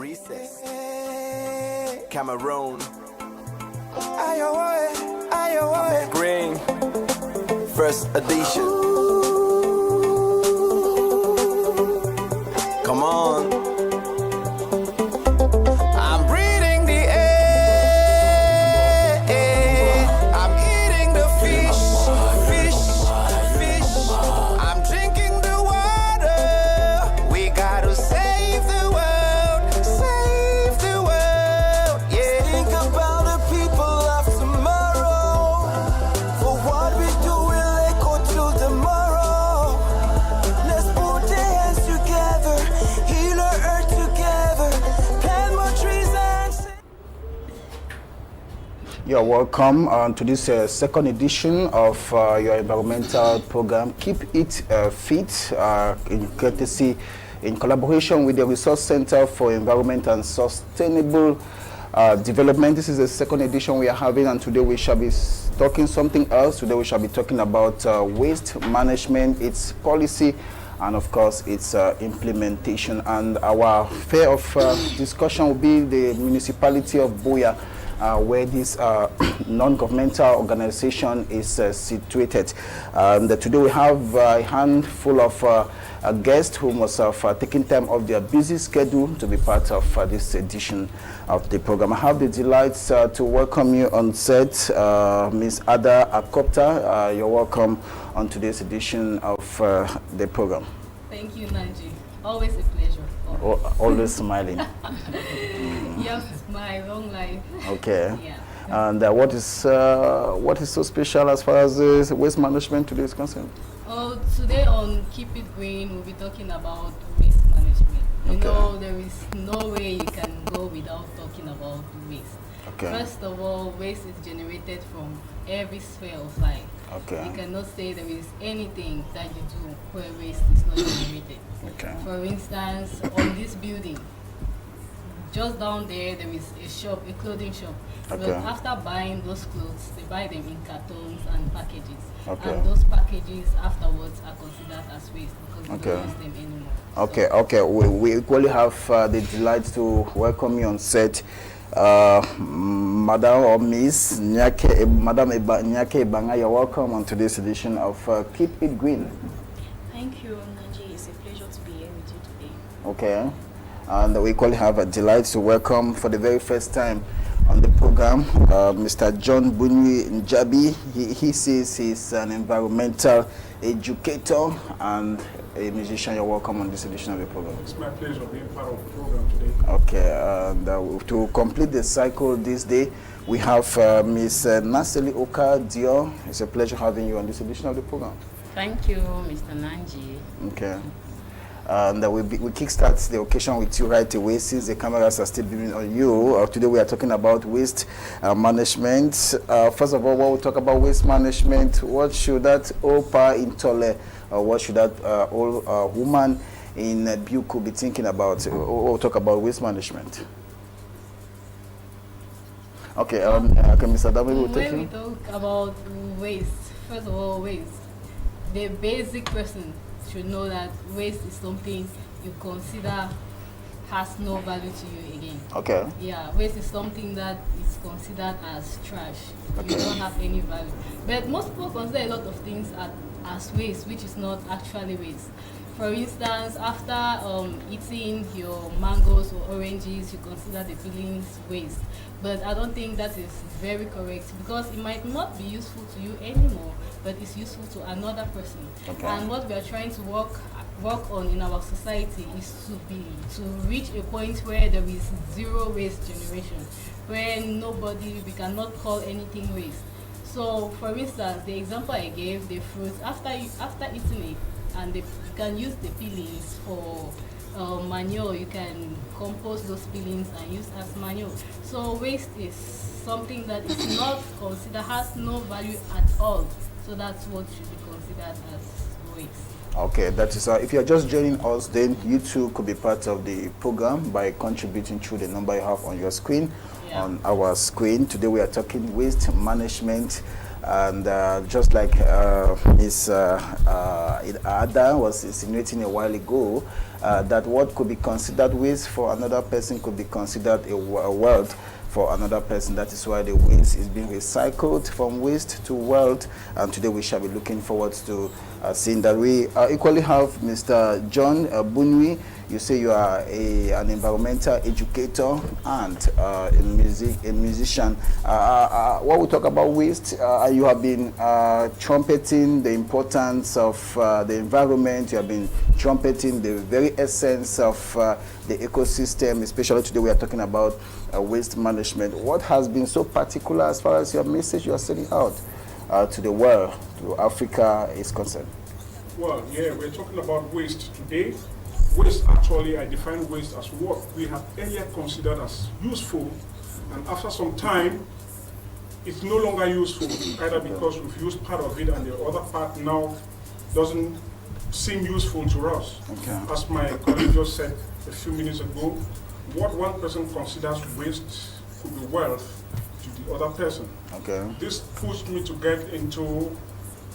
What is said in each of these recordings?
Recess. Cameroon. Green. First edition. Come on. I'm breathing the air. I'm eating the fish. I'm drinking the water. We gotta save the world. Yeah. Think about the people of tomorrow. For what we do will echo till tomorrow. Let's put our hands together, heal our earth together, plant more trees and You're welcome to this second edition of your environmental program. Keep It Fit, in collaboration with the Resource Center for Environment and Sustainable Development. This is the second edition we are having, and today we shall be talking something else. Today we shall be talking about waste management, its policy, and of course its implementation. And our fair of discussion will be the municipality of Buea, where this non-governmental organization is situated. Today we have a handful of guests who must have taken time off their busy schedule to be part of this edition of the program. I have the delight to welcome you on set, Ms. Ada Akopta. You're welcome on today's edition of the program. Thank you, Nanji. Always a pleasure. Always smiling. Yes, my long life. Okay. Yeah. And what is so special as far as waste management today is concerned? Oh, today on Keep It Green, we'll be talking about waste management. You Okay. know, there is no way you can go without talking about waste. Okay. First of all, waste is generated from every sphere of life. Okay. You cannot say there is anything that you do where waste is not generated. Okay. For instance, on this building, just down there is a shop, a clothing shop. But Okay. after buying those clothes, they buy them in cartons and packages. Okay. And those packages afterwards are considered as waste because we Okay. don't use them anymore. Okay. We equally have the delight to welcome you on set, Madam or Miss Nyake, Madam Nyake Ibanga. You're welcome on today's edition of Keep It Green. Thank you, Naji. It's a pleasure to be here with you today. Okay. And we equally have a delight to welcome for the very first time on the program Mr. John Bunyi Njabi. He says he's an environmental educator and a musician. You're welcome on this edition of the program. It's my pleasure being part of the program today. Okay, and to complete the cycle this day, we have Ms. Naseli Oka Dior. It's a pleasure having you on this edition of the program. Thank you, Mr. Nanji. Okay. And we kickstart the occasion with you right away since the cameras are still beaming on you. Today we are talking about waste management. First of all, when we talk about waste management, what should that OPA in Tole, what should that old woman in Buku be thinking about? We'll talk about waste management. Okay, Mr. W will take When we you. talk about waste, first of all, waste, the basic person should know that waste is something you consider has no value to you again. Okay. Yeah, waste is something that is considered as trash. Okay. You don't have any value. But most people consider a lot of things as waste, which is not actually waste. For instance, after eating your mangoes or oranges, you consider the peelings waste. But I don't think that is very correct because it might not be useful to you anymore, but it's useful to another person. Okay. And what we are trying to work on in our society is to reach a point where there is zero waste generation, where we cannot call anything waste. So, for instance, the example I gave, the fruits, after eating it, and you can use the peelings for manure. You can compost those peelings and use as manure. So waste is something that is not considered, has no value at all. So that's what should be considered as waste. Okay, that is if you're just joining us, then you too could be part of the program by contributing through the number you have on your screen. Yeah. On our screen today we are talking waste management. And just like Ms. Ada was insinuating a while ago, that what could be considered waste for another person could be considered a wealth for another person. That is why the waste is being recycled from waste to wealth. And today we shall be looking forward to seeing that. We equally have Mr. John Bunwi. You say you are an environmental educator and a musician. When we talk about waste, you have been trumpeting the importance of the environment. You have been trumpeting the very essence of the ecosystem. Especially today we are talking about waste management. What has been so particular as far as your message you are sending out to the world, to Africa is concerned? Well, yeah, we're talking about waste today. Waste, actually, I define waste as what we have earlier considered as useful, and after some time, it's no longer useful, either because we've used part of it and the other part now doesn't seem useful to us. Okay. As my colleague just said a few minutes ago, what one person considers waste could be wealth to the other person. Okay. This pushed me to get into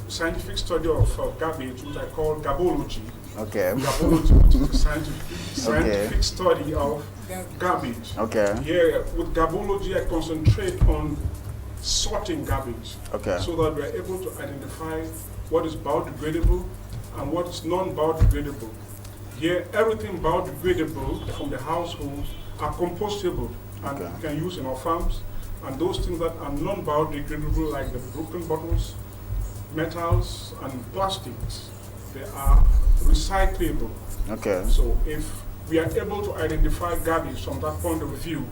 scientific study of garbage, which I call garbology. Okay. Garbology, which is a scientific study of garbage. Okay. Here, with garbology, I concentrate on sorting garbage. Okay. So that we're able to identify what is biodegradable and what is non-biodegradable. Here, everything biodegradable from the household are compostable and Okay. we can use in our farms. And those things that are non-biodegradable, like the broken bottles, metals, and plastics, they are recyclable. Okay. So if we are able to identify garbage from that point of view,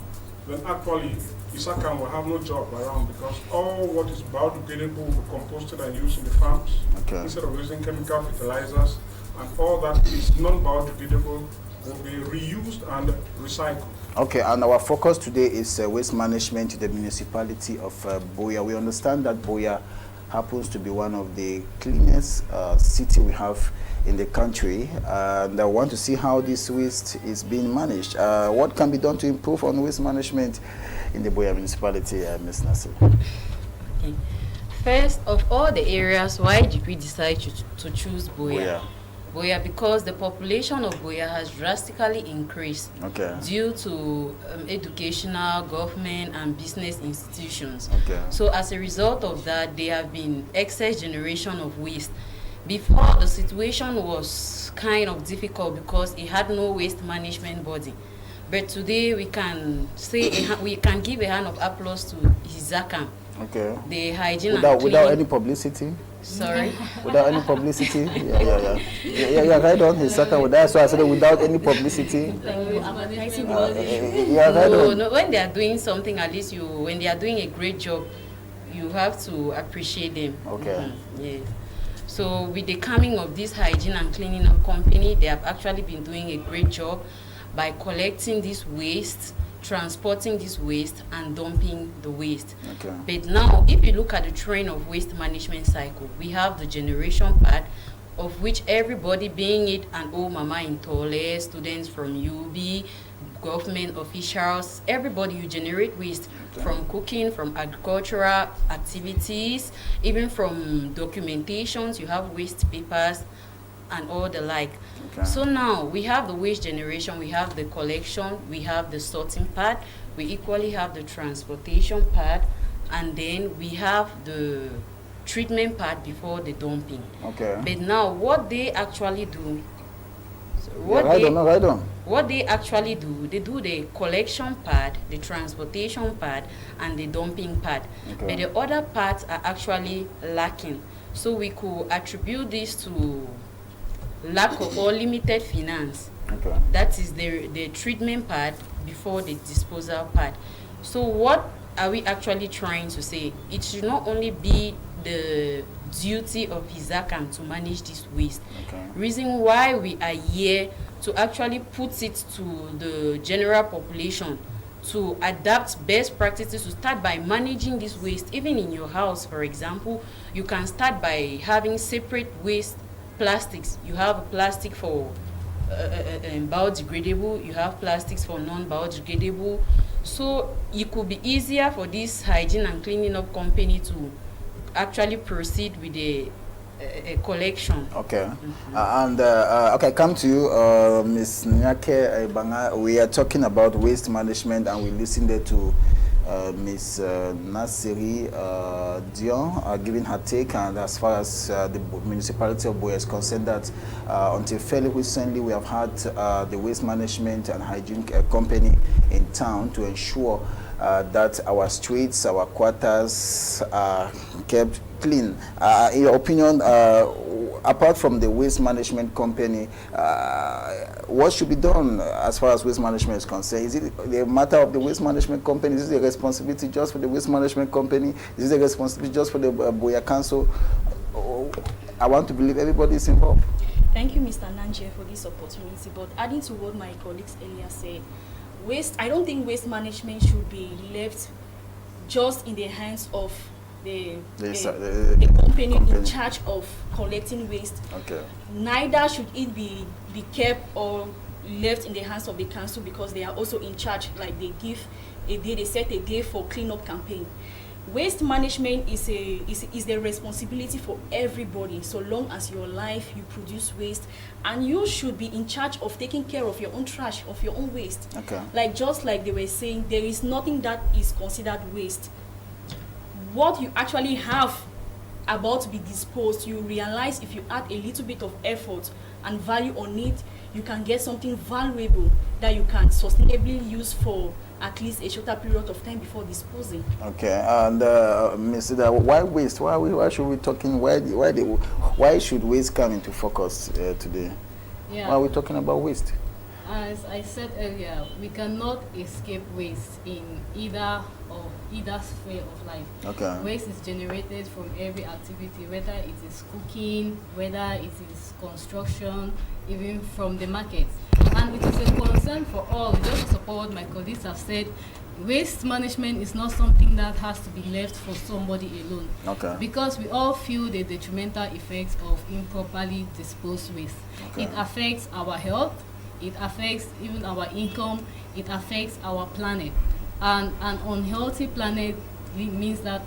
then actually Isakam will have no job around, because all what is biodegradable will be composted and used in the farms Okay. instead of using chemical fertilizers, and all that is non-biodegradable will be reused and recycled. Okay, and our focus today is waste management in the municipality of Buea. We understand that Buea happens to be one of the cleanest city we have in the country, and I want to see how this waste is being managed. What can be done to improve on waste management in the Buea municipality, Ms. Nasir? Okay. First of all the areas, why did we decide to choose Buea? Buea, because the population of Buea has drastically increased Okay. due to educational, government, and business institutions. Okay. So as a result of that, there have been excess generation of waste. Before, the situation was kind of difficult because it had no waste management body. But today we can say we can give a hand of applause to Isakam, Okay. the hygiene Without and cleaning. any publicity? Sorry. Without any publicity? Yeah, right on. That's why I said without any publicity. Yeah, right on. No, when they are doing something, at least when they are doing a great job, you have to appreciate them. Okay. Yeah. So with the coming of this hygiene and cleaning up company, they have actually been doing a great job by collecting this waste, transporting this waste, and dumping the waste. Okay. But now, if you look at the trend of waste management cycle, we have the generation part, of which everybody, being it an old mama in Tole, students from UB, government officials, everybody, you generate waste from cooking, from agricultural activities, even from documentations, you have waste papers and all the like. Okay. So now we have the waste generation, we have the collection, we have the sorting part, we equally have the transportation part, and then we have the treatment part before the dumping. Okay. But now what they actually do, what they actually do, they do the collection part, the transportation part, and the dumping part. Okay. But the other parts are actually lacking. So we could attribute this to lack of or limited finance. Okay. That is the treatment part before the disposal part. So what are we actually trying to say? It should not only be the duty of Isakam to manage this waste. Okay. Reason why we are here to actually put it to the general population to adapt best practices, to start by managing this waste. Even in your house, for example, you can start by having separate waste plastics. You have plastic for biodegradable, you have plastics for non-biodegradable. So it could be easier for this hygiene and cleaning up company to actually proceed with a collection. Okay. Okay, come to you, Ms. Nyake Ibanga. We are talking about waste management, and we listened there to Ms. Nasiri Dion giving her take, and as far as the municipality of Buea is concerned, that until fairly recently we have had the waste management and hygiene company in town to ensure that our streets, our quarters are kept clean. In your opinion, apart from the waste management company, what should be done as far as waste management is concerned? Is it the matter of the waste management company? Is it a responsibility just for the waste management company? Is it a responsibility just for the Buea Council? I want to believe everybody is involved. Thank you, Mr. Nanje, for this opportunity. But adding to what my colleagues earlier said, I don't think waste management should be left just in the hands of the company in charge of collecting waste. Okay. Neither should it be kept or left in the hands of the council, because they are also in charge. Like they set a day for cleanup campaign. Waste management is the responsibility for everybody. So long as your life, you produce waste, and you should be in charge of taking care of your own trash, of your own waste. Okay. Just like they were saying, there is nothing that is considered waste. What you actually have about to be disposed, you realize if you add a little bit of effort and value on it, you can get something valuable that you can sustainably use for at least a shorter period of time before disposing. Okay, and Mr. Why waste? Why should we talking? Why should waste come into focus today? Yeah. Why are we talking about waste? As I said earlier, we cannot escape waste in either sphere of life. Okay. Waste is generated from every activity, whether it is cooking, whether it is construction, even from the market. And it is a concern for all. Just to support what my colleagues have said, waste management is not something that has to be left for somebody alone. Okay. Because we all feel the detrimental effects of improperly disposed waste. Okay. It affects our health, it affects even our income, it affects our planet. And an unhealthy planet means that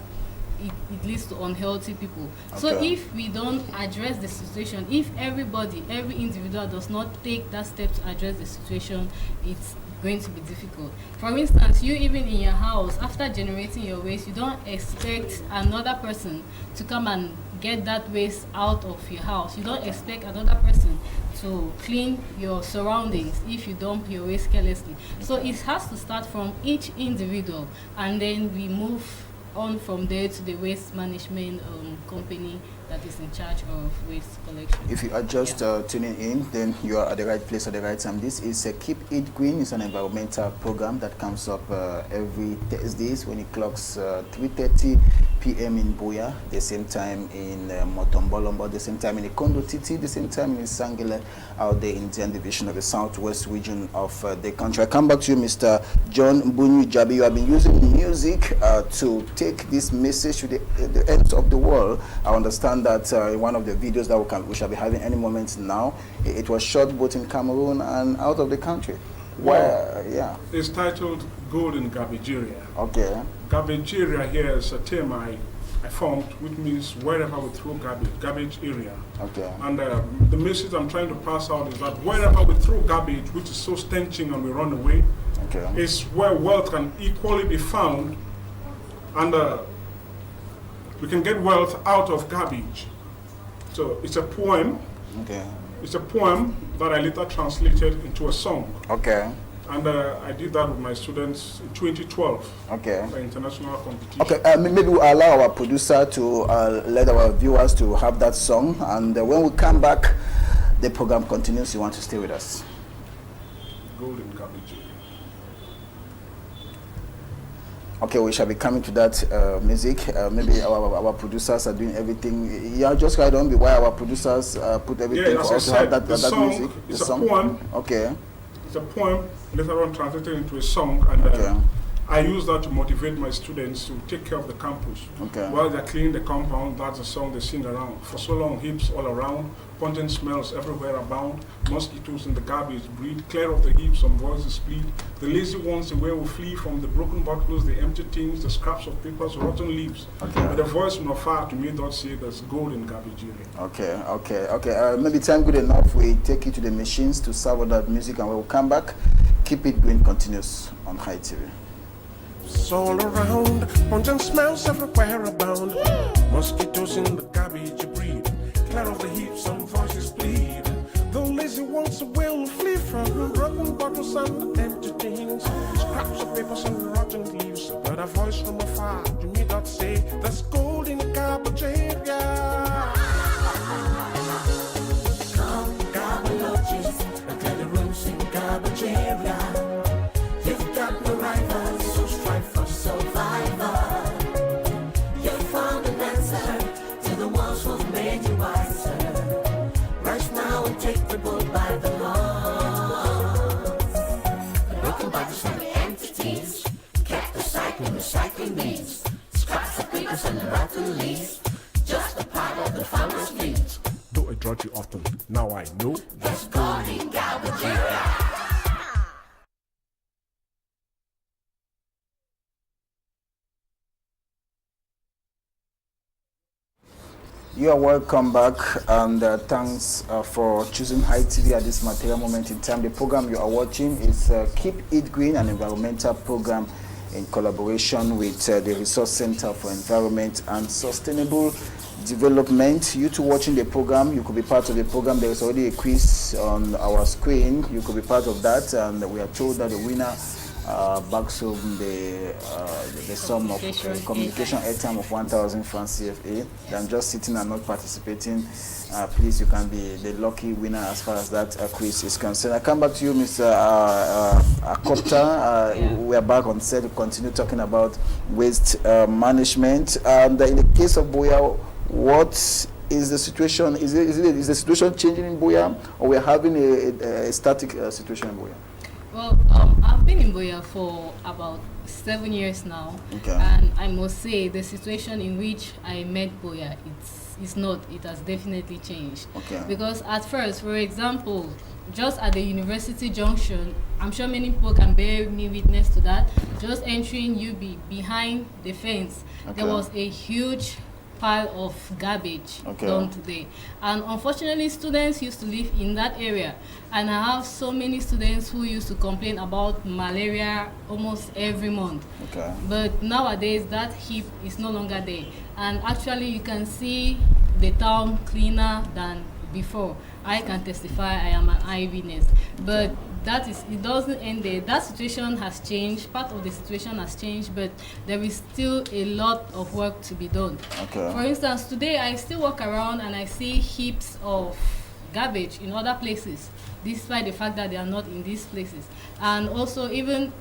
it leads to unhealthy people. Okay. So if we don't address the situation, if every individual does not take that step to address the situation, it's going to be difficult. For instance, you even in your house, after generating your waste, you don't expect another person to come and get that waste out of your house. You don't expect another person to clean your surroundings if you dump your waste carelessly. So it has to start from each individual, and then we move on from there to the waste management company that is in charge of waste collection. If you are just tuning in, then you are at the right place at the right time. This is Keep It Green. It's an environmental program that comes up every Thursdays when it clocks 3:30 p.m. in Buea, the same time in Motombolombo, the same time in Ikondo Titi, the same time in Sangile, out there in the division of the southwest region of the country. I come back to you, Mr. John Mbunyu Jabi. You have been using music to take this message to the ends of the world. I understand that in one of the videos that we shall be having any moment now, it was shot both in Cameroon and out of the country. Where, yeah. It's titled Golden Garbage Area. Okay. Garbage area here is a term I formed, which means wherever we throw garbage area. Okay. And the message I'm trying to pass out is that wherever we throw garbage, which is so stenching and we run away, Okay. is where wealth can equally be found, and we can get wealth out of garbage. So it's a poem. Okay. It's a poem that I later translated into a song. Okay. And I did that with my students in 2012. Okay. For international competition. Okay, maybe we'll allow our producer to let our viewers to have that song, and when we come back, the program continues. You want to stay with us? Golden Garbage Area. Okay, we shall be coming to that music. Maybe our producers are doing everything. Yeah, just right on. Why our producers put everything Yeah, for us to have that song, music. It's The a song. poem. Okay. It's a poem later on translated into a song, and Okay. I use that to motivate my students to take care of the campus. Okay. While they're cleaning the compound, that's the song they sing around. For so long, hips all around, pungent smells everywhere abound. Mosquitoes in the garbage breed. Clear of the heap, some voices plead. The lazy ones, the way will flee from the broken bottles, the empty tins, the scraps of papers, rotten leaves. Okay. But a voice from afar to me doth say there's gold in garbage area. Okay. Maybe time good enough. We take you to the machines to serve all that music, and we will come back. Keep it going continuous on High TV. It's all around, pungent smells everywhere abound. Mosquitoes in the garbage breed. Clear of the heap, some voices plead. The lazy ones will flee from broken bottles and empty things, scraps of papers and rotten leaves. But a voice from afar to me that say there's gold in the garbage area. Come, garbologists, and clear the rooms in garbage area. You've got no rivals, so strive for survival. You found an answer to the ones who've made you wiser. Rise now and take the bull by the horns. The broken bottles and the entities kept recycling means. Scraps of papers and the rotten leaves, just a part of the farmer's needs. Though I drought you often, now I know there's gold in garbage area. You are welcome back, and thanks for choosing High TV at this material moment in time. The program you are watching is Keep It Green, an environmental program in collaboration with the Resource Center for Environment and Sustainable Development. You two watching the program, you could be part of the program. There is already a quiz on our screen. You could be part of that, and we are told that the winner bags home the sum of communication airtime of 1,000 francs CFA. Than just sitting and not participating. Please, you can be the lucky winner as far as that quiz is concerned. I come back to you, Mr. Akopta. We are back on set to continue talking about waste management. And in the case of Buea, what is the situation? Is the situation changing in Buea, or we are having a static situation in Buea? Well, I've been in Buea for about 7 years now, and I must say the situation in which I met Buea, it has definitely changed. Because at first, for example, just at the University Junction, I'm sure many people can bear me witness to that, just entering UB behind the fence, there was a huge pile of garbage dumped there. And unfortunately, students used to live in that area. And I have so many students who used to complain about malaria almost every month. But nowadays, that heap is no longer there. And actually, you can see the town cleaner than before. I can testify, I am an eyewitness. But it doesn't end there. That situation has changed. Part of the situation has changed, but there is still a lot of work to be done. For instance, today I still walk around and I see heaps of garbage in other places, despite the fact that they are not in these places. And also even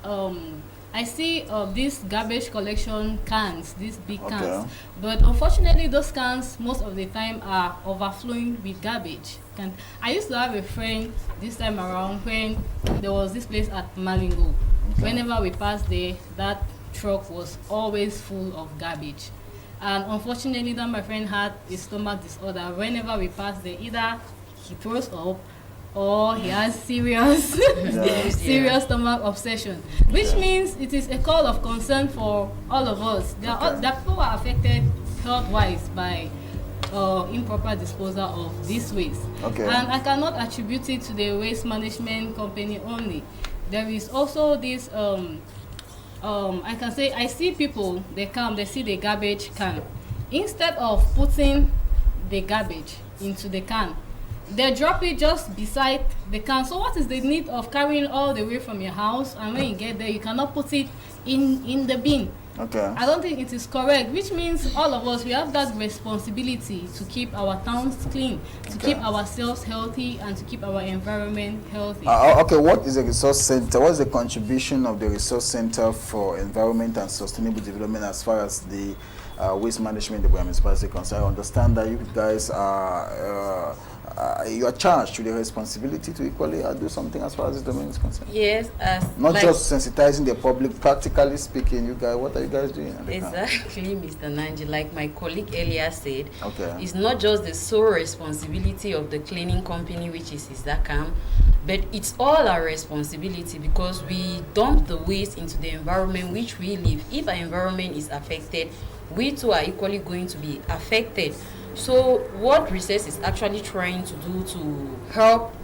I see these garbage collection cans, these big cans. But unfortunately, those cans most of the time are overflowing with garbage. And I used to have a friend this time around when there was this place at Malingo. Whenever we passed there, that truck was always full of garbage. And unfortunately, that my friend had a stomach disorder. Whenever we passed there, either he throws up or he has serious stomach obsession, which means it is a call of concern for all of us. There are people who are affected health-wise by improper disposal of this waste. And I cannot attribute it to the waste management company only. There is also this, I can say, I see people, they come, they see the garbage can. Instead of putting the garbage into the can, they drop it just beside the can. So what is the need of carrying all the way from your house, and when you get there, you cannot put it in the bin? I don't think it is correct, which means all of us, we have that responsibility to keep our towns clean, to keep ourselves healthy, and to keep our environment healthy. What is the Resource Center? What is the contribution of the Resource Center for Environment and Sustainable Development as far as the waste management the municipality is concerned? I understand that you guys are you are charged with the responsibility to equally do something as far as this domain is concerned. Yes, Not like, just sensitizing the public, practically speaking, you guys, what are you guys doing? at the camp? exactly, Mr. Nanji. Like my colleague earlier said, Okay. it's not just the sole responsibility of the cleaning company, which is Isakam, but it's all our responsibility because we dump the waste into the environment which we live. If our environment is affected, we too are equally going to be affected. So what Recess is actually trying to do to help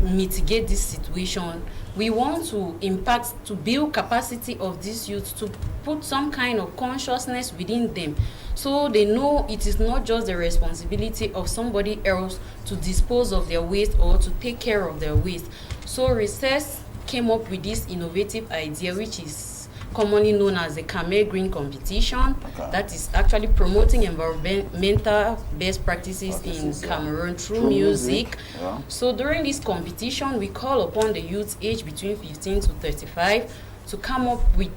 mitigate this situation, we want to impact, to build capacity of these youth, to put some kind of consciousness within them, so they know it is not just the responsibility of somebody else to dispose of their waste or to take care of their waste. So Recess came up with this innovative idea, which is commonly known as the Camel Green Competition, that is actually promoting environmental best practices in Cameroon through music. Yeah. So during this competition, we call upon the youth aged between 15 to 35 to come up with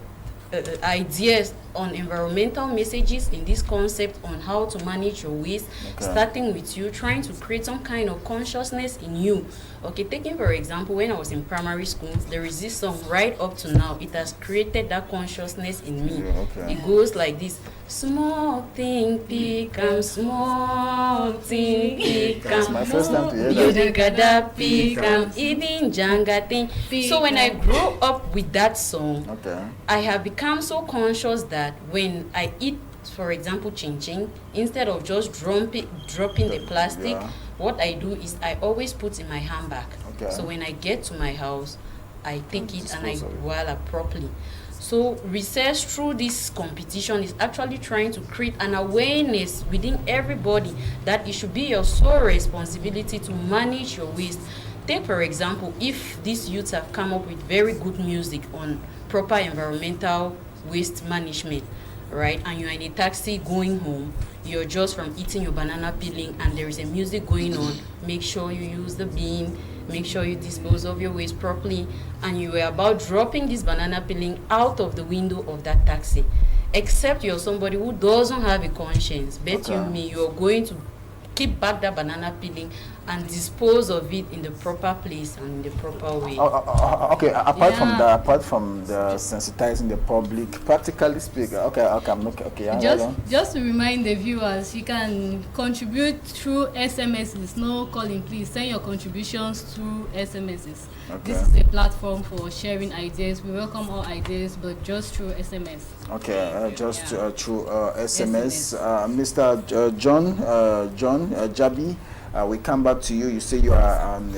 ideas on environmental messages in this concept on how to manage your waste, starting with you, trying to create some kind of consciousness in you. Okay, taking for example, when I was in primary school, there is this song right up to now. It has created that consciousness in me. Yeah, okay. It goes like this: small thing become small thing It's my become first time to hear that. building gada become eating janga thing. So when I grew up with that song, Okay. I have become so conscious that when I eat, for example, chin chin, instead of just dropping the plastic, Yeah. what I do is I always put in my handbag. Okay. So when I get to my house, I take it and I dispose of it. boil it properly. So research through this competition is actually trying to create an awareness within everybody that it should be your sole responsibility to manage your waste. Take for example, if these youths have come up with very good music on proper environmental waste management, right, and you're in a taxi going home, you're just from eating your banana peeling and there is a music going on, make sure you use the bin, make sure you dispose of your waste properly, and you were about dropping this banana peeling out of the window of that taxi. Except you're somebody who doesn't have a conscience, bet you me, you're going to keep back that banana peeling and dispose of it in the proper place and in the proper way. Okay, apart from Yeah. that, apart from the sensitizing the public, practically speaking, yeah, Just to remind the viewers, you can contribute through SMSs. No calling, please send your contributions through SMSs. Okay. This is a platform for sharing ideas. We welcome all ideas, but just through SMS. Okay, just Yeah. through SMS. Mr. John Jabi, we come back to you. You say you are an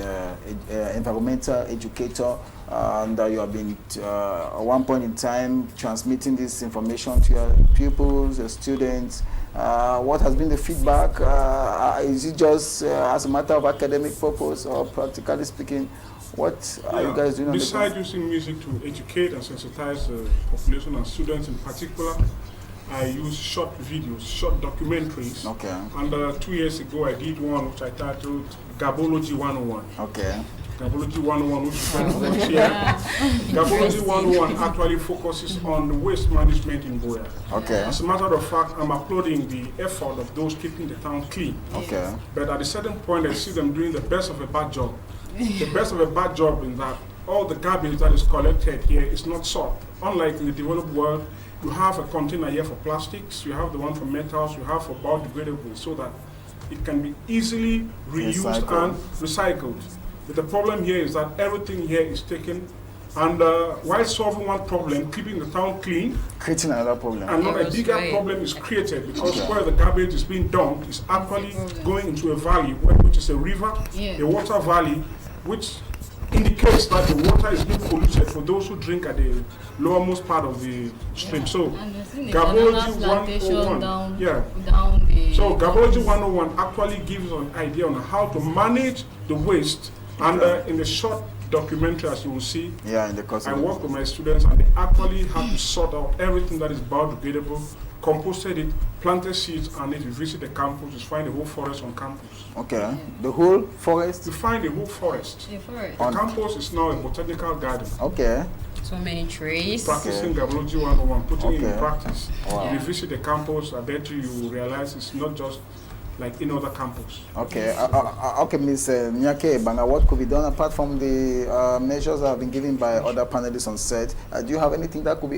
environmental educator, and you have been at one point in time transmitting this information to your pupils, your students. What has been the feedback? Is it just as a matter of academic purpose, or practically speaking, what are you guys doing on the Besides ground? using music to educate and sensitize the population and students in particular, I use short videos, short documentaries. Okay. And 2 years ago, I did one which I titled Gabology 101. Okay. Gabology 101, which is kind of here. Gabology 101 actually focuses on the waste management in Boya. Okay. As a matter of fact, I'm applauding the effort of those keeping the town clean. Okay. But at a certain point, I see them doing the best of a bad job. The best of a bad job in that all the garbage that is collected here is not sorted. Unlike in the developed world, you have a container here for plastics, you have the one for metals, you have for biodegradable, so that it can be easily reused Recycled. and recycled. But the problem here is that everything here is taken, and while solving one problem, keeping the town clean, Creating another problem. another That's bigger right. problem is created because Okay. where the garbage is being dumped is actually problem. going into a valley, which is a river, Yeah. a water valley, which indicates that the water is being polluted for those who drink at the lowermost part of the stream. So, And there's been a Gabology banana plantation 101, down, yeah. down the... So Gabology 101 actually gives an idea on how to manage the waste. And in the short documentary, as you will see, Yeah, in the course I of work with my students and they actually have to sort out everything that is biodegradable, composted it, planted seeds, and if you visit the campus, you find the whole forest on campus. Okay. The whole forest. You find the whole forest. Yeah, forest. The campus is now a botanical garden. Okay. So many trees. Practicing Gabology 101, putting it in Okay. practice. Wow. If you visit the campus, I bet you will realize it's not just like in other campuses. Okay, okay, Ms. Nyake Banga, what could be done apart from the measures that have been given by other panelists on set? Do you have anything that could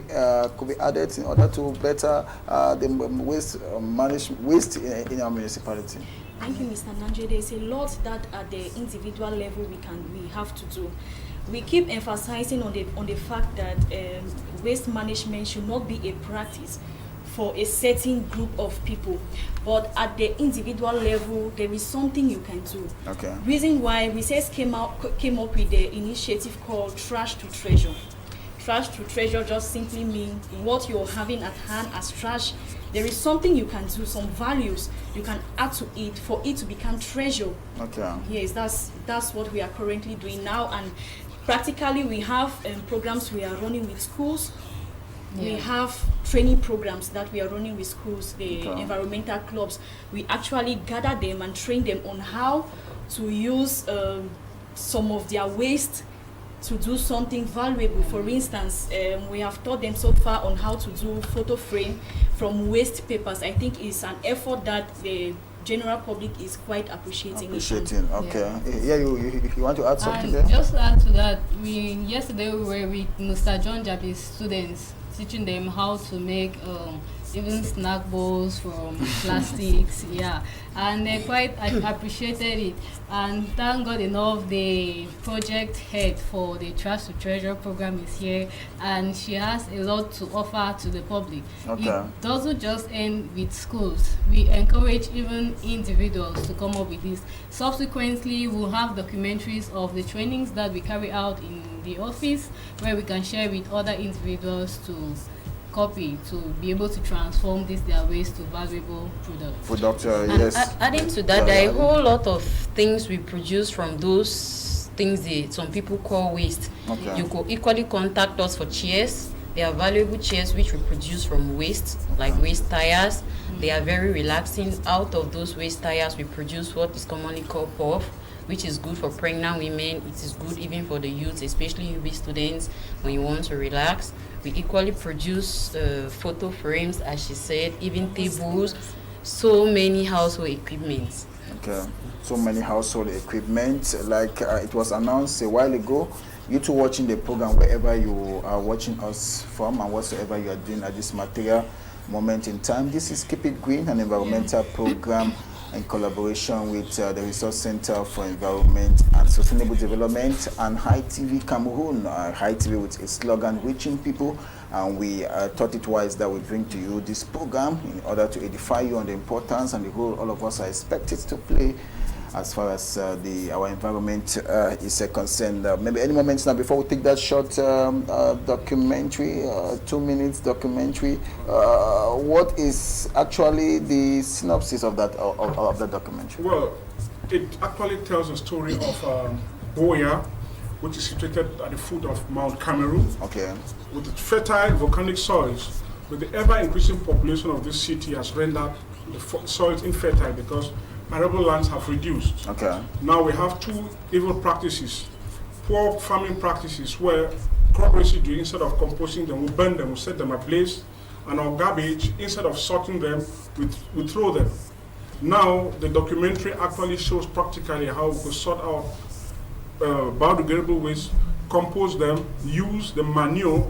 be added in order to better the waste in our municipality? Thank you, Mr. Nanje. There's a lot that at the individual level we have to do. We keep emphasizing on the fact that waste management should not be a practice for a certain group of people, but at the individual level, there is something you can do. Okay. Reason why we came up with the initiative called Trash to Treasure. Trash to treasure just simply means what you're having at hand as trash. There is something you can do, some values you can add to it for it to become treasure. Okay. Yes, that's what we are currently doing now, and practically we have programs we are running with schools. We have training programs that we are running with schools, the environmental clubs. We actually gather them and train them on how to use some of their waste to do something valuable. For instance, we have taught them so far on how to do photo frame from waste papers. I think it's an effort that the general public is quite appreciating. Okay. Yeah, you want to add something And there? just to add to that, yesterday we were with Mr. John Jabi's students, teaching them how to make even snack bowls from plastics, and they quite appreciated it. And thank God enough, the project head for the Trash to Treasure program is here, and she has a lot to offer to the public. Okay. It doesn't just end with schools. We encourage even individuals to come up with this. Subsequently, we'll have documentaries of the trainings that we carry out in the office, where we can share with other individuals to copy, to be able to transform their waste to valuable products. Yes. Adding to that, there are a whole lot of things we produce from those things that some people call waste. Okay. You could equally contact us for chairs. They are valuable chairs which we produce from waste, like waste tires. They are very relaxing. Out of those waste tires, we produce what is commonly called puff, which is good for pregnant women. It is good even for the youth, especially UB students, when you want to relax. We equally produce photo frames, as she said, even tables, so many household equipment. Okay, so many household equipment. Like it was announced a while ago, you two watching the program wherever you are watching us from and whatsoever you are doing at this material moment in time. This is Keep It Green, an environmental program in collaboration with the Resource Center for Environment and Sustainable Development and High TV Cameroon. High TV with a slogan, reaching people, and we thought it wise that we bring to you this program in order to edify you on the importance and the role all of us are expected to play as far as our environment is concerned. Maybe any moments now before we take that short documentary, 2 minutes documentary, what is actually the synopsis of that documentary? Well, it actually tells a story of Boya, which is situated at the foot of Mount Cameroon. Okay. With its fertile volcanic soils, with the ever-increasing population of this city has rendered the soils infertile because arable lands have reduced. Okay. Now we have two evil practices, poor farming practices, where crop residue, instead of composting them, we burn them, we set them ablaze, and our garbage, instead of sorting them, we throw them. Now the documentary actually shows practically how we could sort out biodegradable waste, compose them, use the manure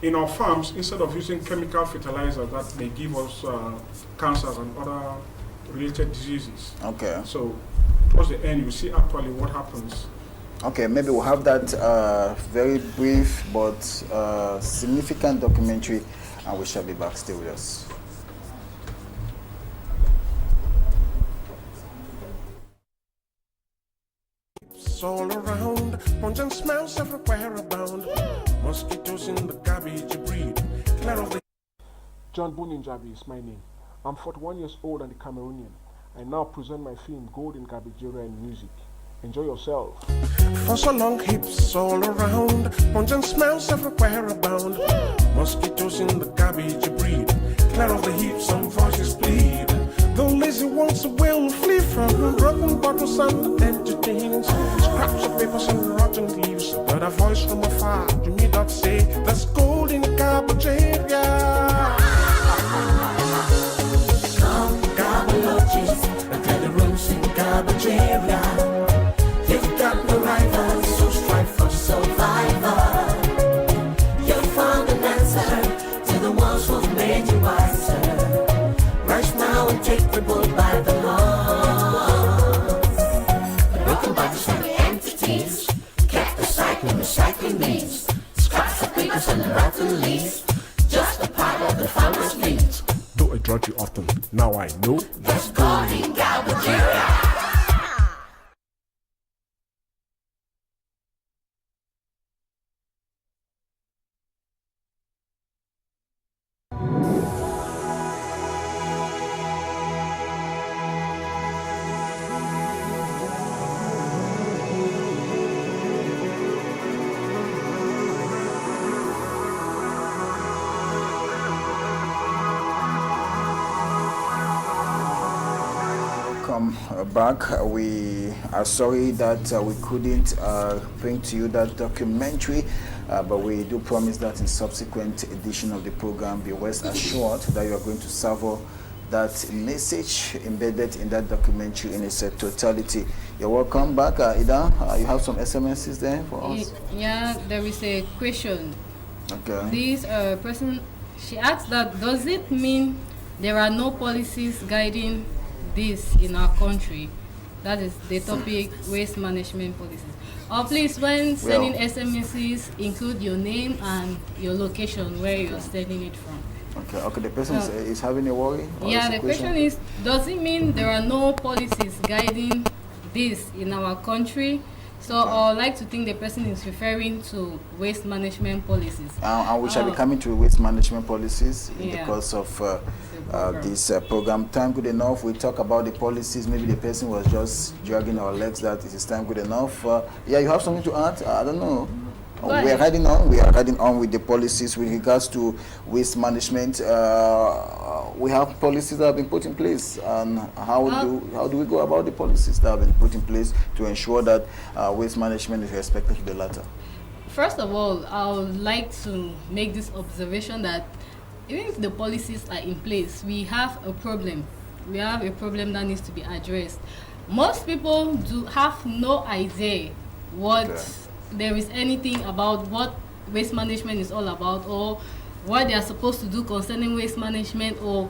in our farms instead of using chemical fertilizers that may give us cancers and other related diseases. Okay. So towards the end, you see actually what happens. Okay, maybe we'll have that very brief but significant documentary, and we shall be back. Stay with us. It's all around, pungent smells everywhere abound. Mosquitoes in the garbage you breathe. Clear of the John Buninjabi is my name. I'm 41 years old and a Cameroonian. I now present my film Golden Garbageria in Music. Enjoy yourself. For so long, hips all around, pungent smells everywhere abound. Mosquitoes in the garbage you breathe. Clear of the heat, some voices plead. The lazy ones will flee from broken bottles and empty things, scraps of papers and rotten leaves. But a voice from afar to me that say, "That's golden Garbageria." Come, garbologists, last and not the least, just a part of the farmer's fleet. Though I drudge you often, now I know. That's God in garbage area. Back. We are sorry that we couldn't bring to you that documentary, but we do promise that in subsequent edition of the program, be rest assured that you are going to savor that message embedded in that documentary in its totality. You're welcome back. Ida, you have some SMSs there for us? Yeah, there is a question. Okay. This person, she asked that, does it mean there are no policies guiding this in our country? That is the topic, waste management policies. Please, when sending SMSs, include your name and your location where you're sending it from. Okay, the person is having a worry? Yeah, the question is, does it mean there are no policies guiding this in our country? So I'd like to think the person is referring to waste management policies. And we shall be coming to waste management policies in the Yeah. course of this program. Time good enough. We talk about the policies. Maybe the person was just dragging our legs that it is time good enough. Yeah, you have something to add? I don't know. We are riding on. We are riding on with the policies with regards to waste management. We have policies that have been put in place, and how do we go about the policies that have been put in place to ensure that waste management is respected to the latter? First of all, I would like to make this observation that even if the policies are in place, we have a problem. We have a problem that needs to be addressed. Most people do have no idea what there is anything about what waste management is all about, or what they are supposed to do concerning waste management, or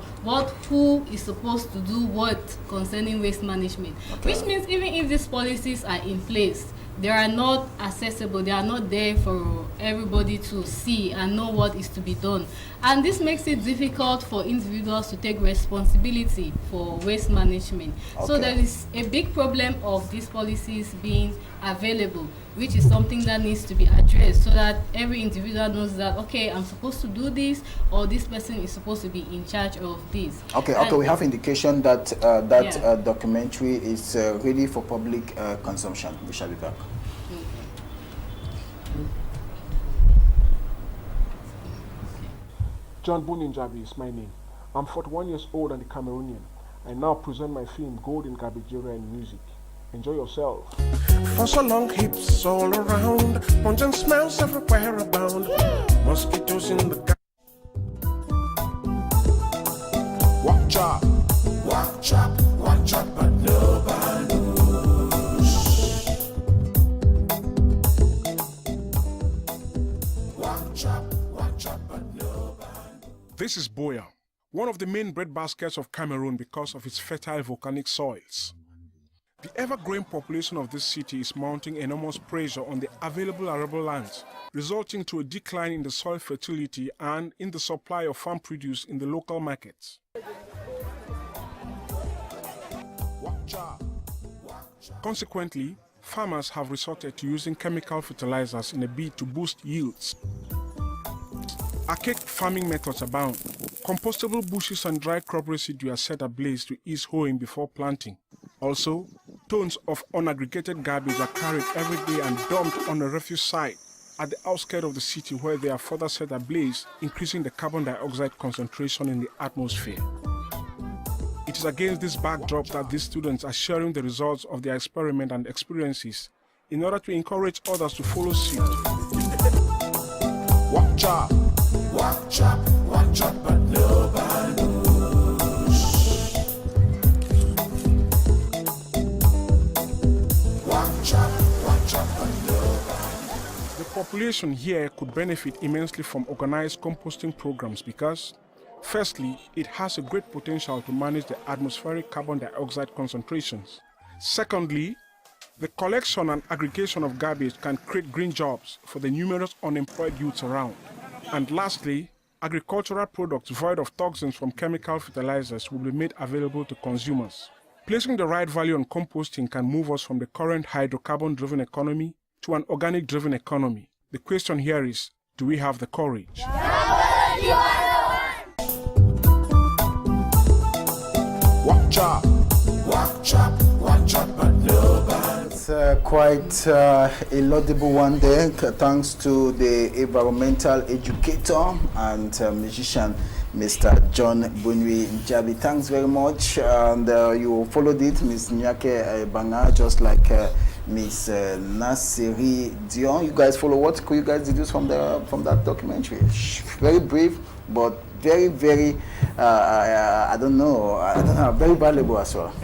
who is supposed to do what concerning waste management. Which means even if these policies are in place, they are not accessible, they are not there for everybody to see and know what is to be done. And this makes it difficult for individuals to take responsibility for waste management. So there is a big problem of these policies being available, which is something that needs to be addressed so that every individual knows that, okay, I'm supposed to do this, or this person is supposed to be in charge of this. Okay, we have indication that documentary is ready for public consumption. We shall be back. John Buninjabi is my name. I'm 41 years old and a Cameroonian. I now present my film Gold in Garbage Area and Music. Enjoy yourself. For so long, hips all around, pungent smells everywhere abound. Mosquitoes in the Walk chop, but no balloons. Walk chop, but no balloons. This is Boya, one of the main breadbaskets of Cameroon because of its fertile volcanic soils. The ever-growing population of this city is mounting enormous pressure on the available arable lands, resulting to a decline in the soil fertility and in the supply of farm produce in the local markets. Consequently, farmers have resorted to using chemical fertilizers in a bid to boost yields. Archaic farming methods abound. Compostable bushes and dry crop residue are set ablaze to ease hoeing before planting. Also, tons of unaggregated garbage are carried every day and dumped on a refuse site at the outskirts of the city, where they are further set ablaze, increasing the carbon dioxide concentration in the atmosphere. It is against this backdrop that these students are sharing the results of their experiment and experiences in order to encourage others to follow suit. Walk chop, but no balloons. Walk chop, but no balloons. The population here could benefit immensely from organized composting programs because, firstly, it has a great potential to manage the atmospheric carbon dioxide concentrations. Secondly, the collection and aggregation of garbage can create green jobs for the numerous unemployed youths around. And lastly, agricultural products void of toxins from chemical fertilizers will be made available to consumers. Placing the right value on composting can move us from the current hydrocarbon-driven economy to an organic-driven economy. The question here is, do we have the courage? Watch out, watch out, watch out, but nobody. It's quite a laudable one there, thanks to the environmental educator and musician, Mr. John Bunwi Njabi. Thanks very much. And you followed it, Ms. Nyake Banga, just like Ms. Nasiri Dion. You guys follow what? Could you guys deduce from that documentary? Very brief, but very, very, I don't know, very valuable as well.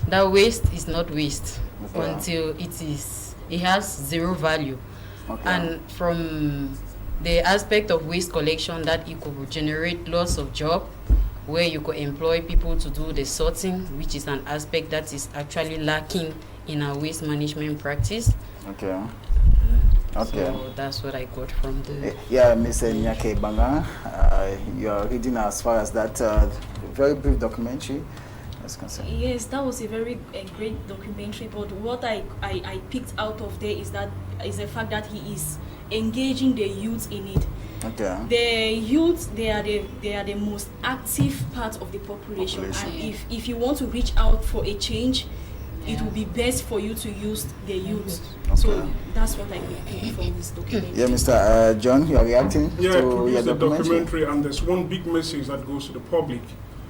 That waste is not waste Okay. until it has zero value. Okay. And from the aspect of waste collection, that it could generate lots of jobs where you could employ people to do the sorting, which is an aspect that is actually lacking in our waste management practice. Okay. Okay. So that's what I got from the... Yeah, Ms. Nyake Banga, you are reading as far as that very brief documentary is concerned. Yes, that was a very great documentary. But what I picked out of there is the fact that he is engaging the youth in it. Okay. The youth, they are the most active part of the population. And if you want to reach out for a change, it will be best for you to use the youth. Okay. So that's what I could pick from this documentary. Yeah, Mr. John, you are reacting Yeah, I to your produced the documentary? documentary, and there's one big message that goes to the public.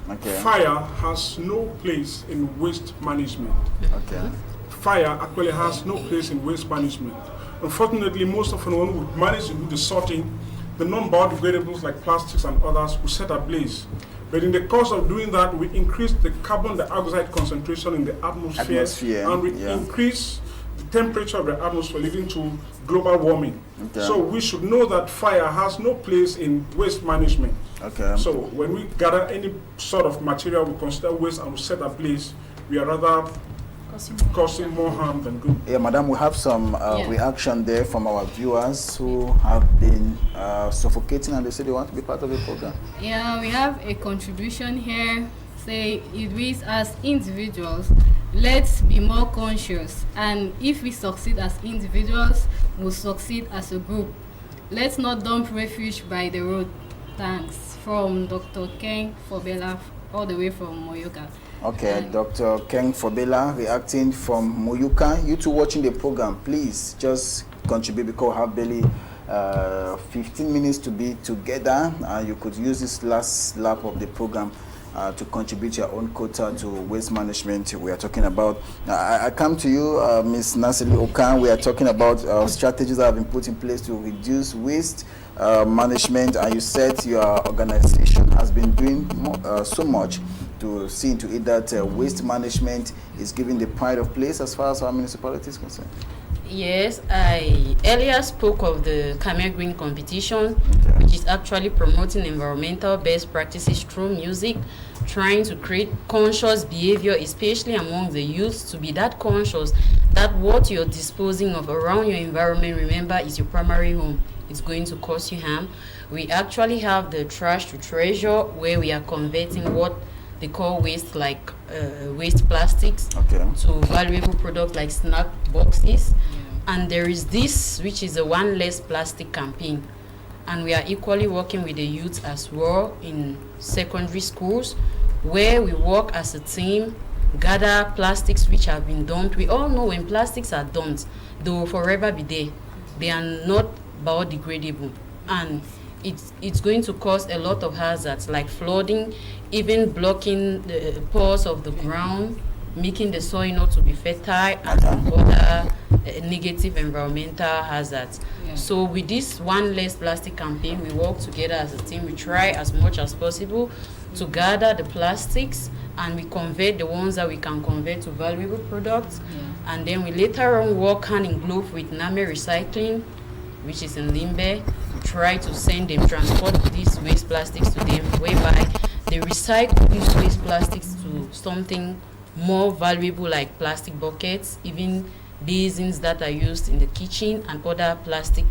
Okay. Fire has no place in waste management. Okay. Fire actually has no place in waste management. Unfortunately, most often when we manage to do the sorting, the non-biodegradables like plastics and others will set ablaze. But in the course of doing that, we increase the carbon dioxide concentration in the atmosphere and we increase the temperature of the atmosphere, leading to global warming. Okay. So we should know that fire has no place in waste management. Okay. So when we gather any sort of material we consider waste and we set ablaze, we are rather causing more harm than good. Yeah, madam, we have some reaction there from our viewers who have been suffocating and they say they want to be part of the program. Yeah, we have a contribution here. Say it reads, as individuals, let's be more conscious, and if we succeed as individuals, we'll succeed as a group. Let's not dump refuge by the road. Thanks. From Dr. Ken Fobela, all the way from Moyoka. Okay, Dr. Ken Fobela reacting from Moyuka. You two watching the program, please just contribute because we have barely 15 minutes to be together. You could use this last lap of the program to contribute your own quota to waste management we are talking about. I come to you, Ms. Nasili Okan. We are talking about strategies that have been put in place to reduce waste management, and you said your organization has been doing so much to see into it that waste management is giving the pride of place as far as our municipality is concerned. Yes, I earlier spoke of the Camel Green competition, which is actually promoting environmental best practices through music, trying to create conscious behavior, especially among the youth, to be that conscious that what you're disposing of around your environment, remember, is your primary home. It's going to cause you harm. We actually have the trash to treasure, where we are converting what they call waste, like waste plastics, to valuable products like snack boxes. And there is this, which is a One Less Plastic campaign, and we are equally working with the youth as well in secondary schools, where we work as a team, gather plastics which have been dumped. We all know when plastics are dumped, they will forever be there. They are not biodegradable, and it's going to cause a lot of hazards like flooding, even blocking the pores of the ground, making the soil not to be fertile, and other negative environmental hazards. So with this One Less Plastic campaign, we work together as a team. We try as much as possible to gather the plastics, and we convert the ones that we can convert to valuable products. And then we later on work hand in glove with Name Recycling, which is in Limbe. We try to send them, transport these waste plastics to them, whereby they recycle these waste plastics to something more valuable, like plastic buckets, even basins that are used in the kitchen, and other plastic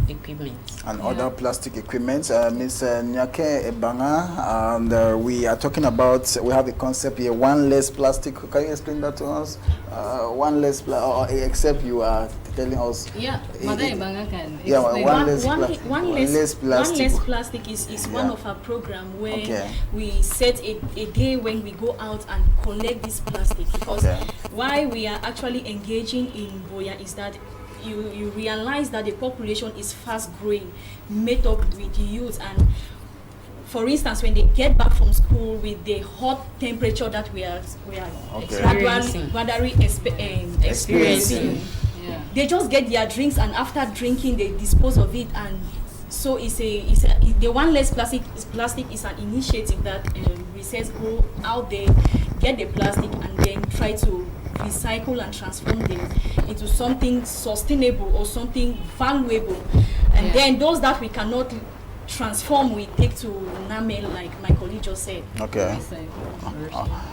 equipment. And other plastic equipment. Ms. Nyake Ebanga, and we are talking about, we have a concept here, one less plastic. Can you explain that to us? One less, except you are telling us. Yeah, Madam Ibanga can. Yeah, explain. one less plastic is Yeah. one of our program where Okay. we set a day when we go out and collect this plastic, because Okay. why we are actually engaging in Boya is that you realize that the population is fast growing, made up with youth, and for instance, when they get back from school with the hot temperature that we are Okay. gradually experiencing, Yeah. they just get their drinks, and after drinking they dispose of it. And so the one less plastic is an initiative that we says go out there, get the plastic, and then try to recycle and transform them into something sustainable or something valuable. And Yeah. then those that we cannot transform, we take to NAMEL, like my colleague just said. Okay.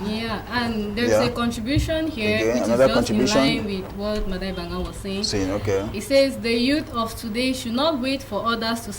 Yeah, and there's Yeah. a contribution here Again, which another is just contribution. in line with what Madam Ibanga was saying. Saying, okay. It says the youth of today should not wait for others to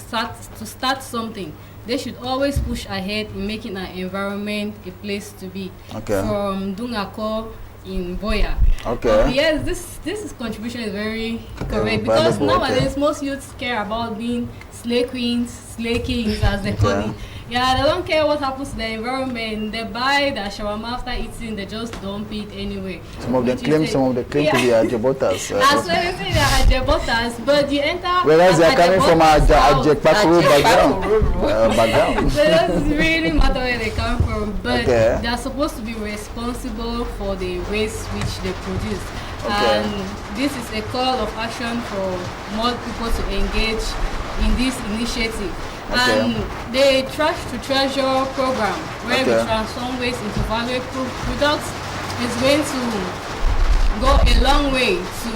start something. They should always push ahead in making our environment a place to be. Okay. From Dungako in Boya. Okay. Yes, this contribution is very correct, because valuable, nowadays okay. most youths care about being slay queens, slay kings, as they call Okay. it. Yeah, they don't care what happens to the environment. They buy the shawarma after eating, they just dump it anyway. Some of them Which claim is to be Ajabotas. as well as say they are Ajabotas, but you enter. Whereas they are coming from Ajekpakuru Ajekpakuru. background. So it doesn't really matter where they come from, but Okay. they are supposed to be responsible for the waste which they produce. Okay. And this is a call of action for more people to engage in this initiative. Okay. And the Trash to Treasure program, where we Okay. transform waste into valuable products, is going to go a long way to